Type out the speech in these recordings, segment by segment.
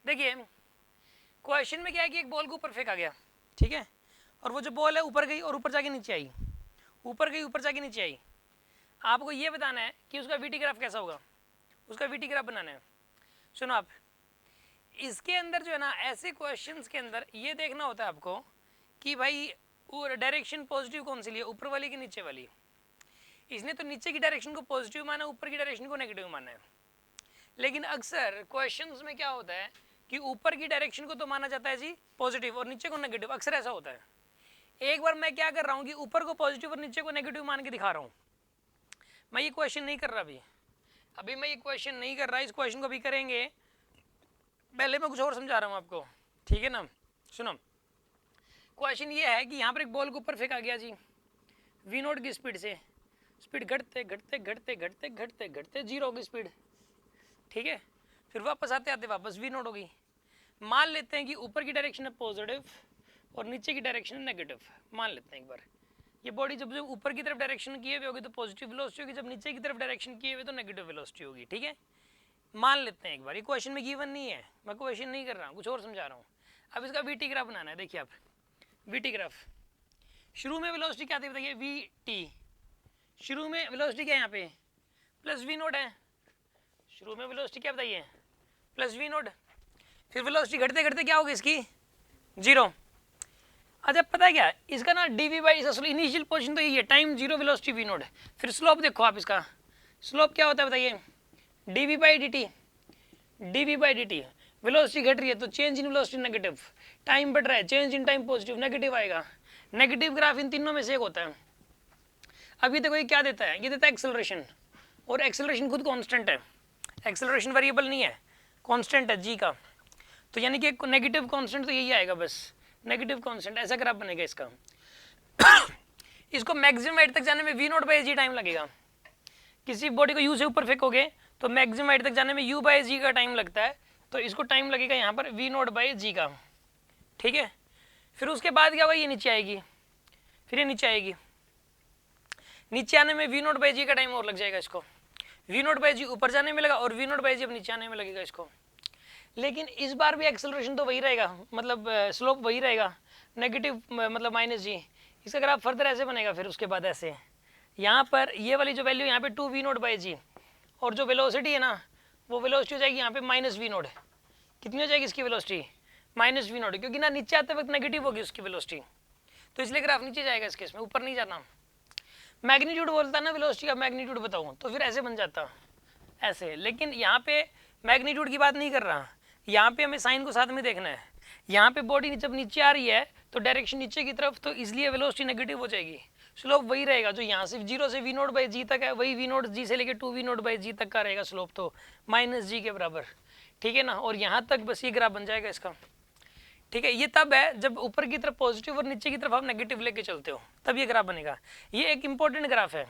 देखिए क्वेश्चन में क्या है कि एक बॉल को ऊपर फेंका गया, ठीक है, और वो जो बॉल है ऊपर गई और ऊपर जाके नीचे आई, ऊपर गई ऊपर जाके नीचे आई। आपको ये बताना है कि उसका वीटी ग्राफ कैसा होगा, उसका वीटी ग्राफ बनाना है। सुनो आप, इसके अंदर जो है ना ऐसे क्वेश्चंस के अंदर ये देखना होता है आपको कि भाई डायरेक्शन पॉजिटिव कौन सी ली है, ऊपर वाली कि नीचे वाली। इसने तो नीचे की डायरेक्शन को पॉजिटिव माना, ऊपर की डायरेक्शन को नेगेटिव माना है। लेकिन अक्सर क्वेश्चंस में क्या होता है कि ऊपर की डायरेक्शन को तो माना जाता है जी पॉजिटिव और नीचे को नेगेटिव, अक्सर ऐसा होता है। एक बार मैं क्या कर रहा हूँ कि ऊपर को पॉजिटिव और नीचे को नेगेटिव मान के दिखा रहा हूँ। मैं ये क्वेश्चन नहीं कर रहा अभी मैं ये क्वेश्चन नहीं कर रहा, इस क्वेश्चन को भी करेंगे, पहले मैं कुछ और समझा रहा हूँ आपको, ठीक है ना। सुनो, क्वेश्चन ये है कि यहाँ पर एक बॉल को ऊपर फेंका गया जी वी नोट की स्पीड से, स्पीड घटते घटते घटते घटते घटते घटते जीरो की स्पीड, ठीक है, फिर वापस आते आते वापस वी नोट होगी। मान लेते हैं कि ऊपर की डायरेक्शन है पॉजिटिव और नीचे की डायरेक्शन है नेगेटिव। मान लेते हैं एक बार ये बॉडी जब ऊपर की तरफ डायरेक्शन किए हुए होगी तो पॉजिटिव वेलोसिटी होगी, जब नीचे की तरफ डायरेक्शन किए हुए तो नेगेटिव वेलोसिटी होगी, ठीक है। मान लेते हैं एक बार, ये क्वेश्चन में गिवन नहीं है, मैं क्वेश्चन नहीं कर रहा हूँ, कुछ और समझा रहा हूँ। अब इसका वीटी ग्राफ बनाना है। देखिए आप वीटी ग्राफ, शुरू में वेलोसिटी क्या थी बताइए, वी टी। शुरू में वेलोसिटी क्या है यहाँ पे प्लस वी नोट है, शुरू में वेलोसिटी क्या बताइए प्लस वी नोट। फिर वेलोसिटी घटते घटते क्या होगी इसकी जीरो। अच्छा पता है क्या इसका ना डी बाई इनिशियल पोजीशन तो यही है, time zero velocity v naught. फिर स्लोप देखो आप, इसका स्लोप क्या होता है बताइए, d v by d t. D v by d t, velocity घट रही है तो change in velocity negative, time बढ़ रहा है change in time positive, negative आएगा। नेगेटिव ग्राफ इन तीनों में से एक होता है। अब ये देखो ये क्या देता है, ये देता है एक्सेलरेशन, और एक्सेलरेशन खुद कांस्टेंट है, एक्सेलरेशन वेरिएबल नहीं है, कांस्टेंट है जी का। तो यानी कि नेगेटिव कांस्टेंट तो यही आएगा बस, नेगेटिव कांस्टेंट, ऐसा ग्राफ बनेगा इसका। इसको मैक्सिमम हाइट तक जाने में v naught by g time लगेगा। किसी बॉडी को यू से ऊपर फेंकोगे तो मैक्सिमम हाइट तक जाने में यू बाई जी का टाइम लगता है, तो इसको टाइम लगेगा यहाँ पर वी नोट बाई जी का, ठीक है। फिर उसके बाद क्या हुआ, ये नीचे आएगी, फिर ये नीचे आएगी, नीचे आने में वी नोट बाई जी का टाइम और लग जाएगा इसको, वी नोट बाई जी ऊपर जाने में लगा और वी नोट बाई जी अब नीचे आने में लगेगा इसको। लेकिन इस बार भी एक्सेलरेशन तो वही रहेगा, मतलब स्लोप वही रहेगा, नेगेटिव मतलब माइनस जी। इसका ग्राफ फर्दर ऐसे बनेगा, फिर उसके बाद ऐसे यहाँ पर ये वाली जो वैल्यू यहाँ पे टू वी नोट बाई जी, और जो वेलोसिटी है ना वो वेलोसिटी हो जाएगी यहाँ पे माइनस वी नोट। कितनी हो जाएगी इसकी वेलोसिटी माइनस वी नोट, क्योंकि ना नीचे आते वक्त नेगेटिव होगी उसकी वेलोसिटी, तो इसलिए ग्राफ नीचे जाएगा इस केस में, ऊपर नहीं जाना। मैग्नीट्यूड बोलता है ना वेलोसिटी का मैग्नीट्यूड बताऊँ तो फिर ऐसे बन जाता ऐसे, लेकिन यहाँ पे मैग्नीट्यूड की बात नहीं कर रहा, यहाँ पे हमें साइन को साथ में देखना है। यहाँ पे बॉडी जब नीचे आ रही है तो डायरेक्शन नीचे की तरफ, तो इसलिए वेलोसिटी नेगेटिव हो जाएगी, स्लोप वही रहेगा जो यहाँ से जीरो से वी नोट बाई जी तक है, वही वी नोट जी से लेके टू वी नोट बाई जी तक का रहेगा स्लोप, तो माइनस जी के बराबर, ठीक है ना। और यहाँ तक बस ये ग्राफ बन जाएगा इसका, ठीक है। ये तब है जब ऊपर की तरफ पॉजिटिव और नीचे की तरफ आप नेगेटिव लेके चलते हो, तब ये ग्राफ बनेगा। ये एक इंपॉर्टेंट ग्राफ है,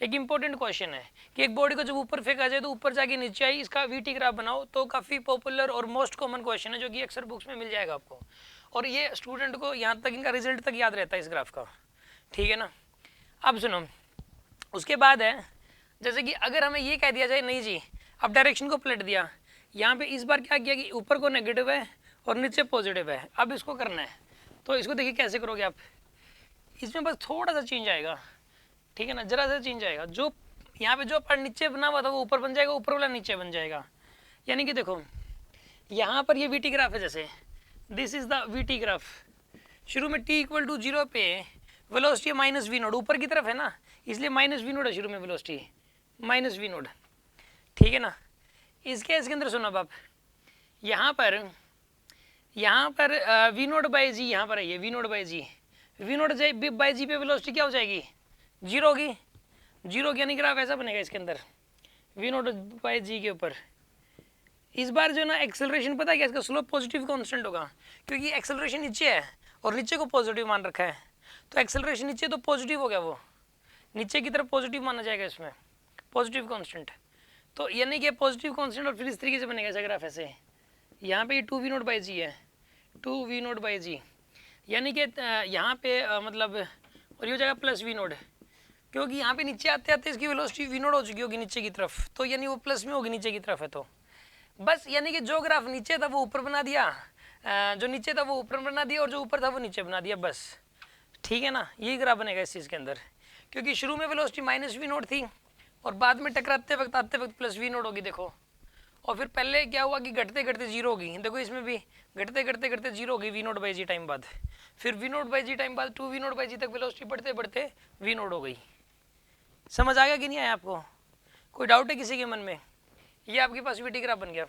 एक इंपॉर्टेंट क्वेश्चन है कि एक बॉडी को जब ऊपर फेंका जाए तो ऊपर जाके नीचे आई, इसका वीटी ग्राफ बनाओ, तो काफ़ी पॉपुलर और मोस्ट कॉमन क्वेश्चन है जो कि अक्सर बुक्स में मिल जाएगा आपको, और ये स्टूडेंट को यहाँ तक इनका रिजल्ट तक याद रहता है इस ग्राफ का, ठीक है ना। अब सुनो, उसके बाद है जैसे कि अगर हमें ये कह दिया जाए नहीं जी अब डायरेक्शन को पलट दिया, यहाँ पे इस बार क्या किया कि ऊपर को नेगेटिव है और नीचे पॉजिटिव है, अब इसको करना है, तो इसको देखिए कैसे करोगे आप, इसमें बस थोड़ा सा चेंज आएगा, ठीक है ना, जरा सा चेंज आएगा, जो यहाँ पे जो पार्ट नीचे बना हुआ था वो ऊपर बन जाएगा, ऊपर वाला नीचे बन जाएगा। यानी कि देखो यहाँ पर ये वीटी ग्राफ है, जैसे this is the VT graph, शुरू में टी इक्वल टू जीरो पे वेलोसिटी माइनस वी नोट, ऊपर की तरफ है ना इसलिए माइनस वी नोट है शुरू में वेलोसिटी, माइनस वी नोट, ठीक है ना। इस केस के अंदर सुनो अब आप, यहाँ पर वी नोट बाई जी यहाँ पर है, ये v naught by g, v naught by g पे वेलोसिटी क्या हो जाएगी जीरो होगी, जीरो यानी ग्राफ ऐसा बनेगा इसके अंदर वी नोट बाई जी के ऊपर। इस बार जो ना एक्सेलरेशन पता है क्या, इसका स्लोप पॉजिटिव कांस्टेंट होगा, क्योंकि एक्सेलरेशन नीचे है और नीचे को पॉजिटिव मान रखा है, तो एक्सेलरेशन नीचे तो पॉजिटिव हो गया, वो नीचे की तरफ पॉजिटिव माना जाएगा इसमें, पॉजिटिव कांस्टेंट। तो यानी कि पॉजिटिव कांस्टेंट, और फिर इस तरीके से बनेगा ऐसा ग्राफ ऐसे, यहाँ पे ये टू वी नोट बाई जी है, टू वी नोट बाई जी, यानी कि यहाँ पे मतलब, और ये हो जाएगा प्लस वी नोट, क्योंकि यहाँ पे नीचे आते आते इसकी वेलोसिटी वी नोट हो चुकी होगी नीचे की तरफ, तो यानी वो प्लस में होगी नीचे की तरफ है, तो बस यानी कि जो ग्राफ नीचे था वो ऊपर बना दिया, जो नीचे था वो ऊपर बना दिया, और जो ऊपर था वो नीचे बना दिया, बस। ठीक है ना, यही ग्राफ बनेगा इस चीज़ के अंदर, क्योंकि शुरू में वेलोसिटी माइनस वी नोट थी और बाद में टकराते वक्त आते वक्त प्लस वी नोट होगी, देखो। और फिर पहले क्या हुआ कि घटते घटते जीरो होगी, देखो इसमें भी घटते घटते घटते जीरो होगी v naught by g time बाद, फिर v naught by g time बाद 2 वी नोट बाई जी तक वेलोसिटी बढ़ते बढ़ते वी नोट हो गई। समझ आ गया कि नहीं आया आपको? कोई डाउट है किसी के मन में? ये आपके पास वी टी ग्राफ बन गया।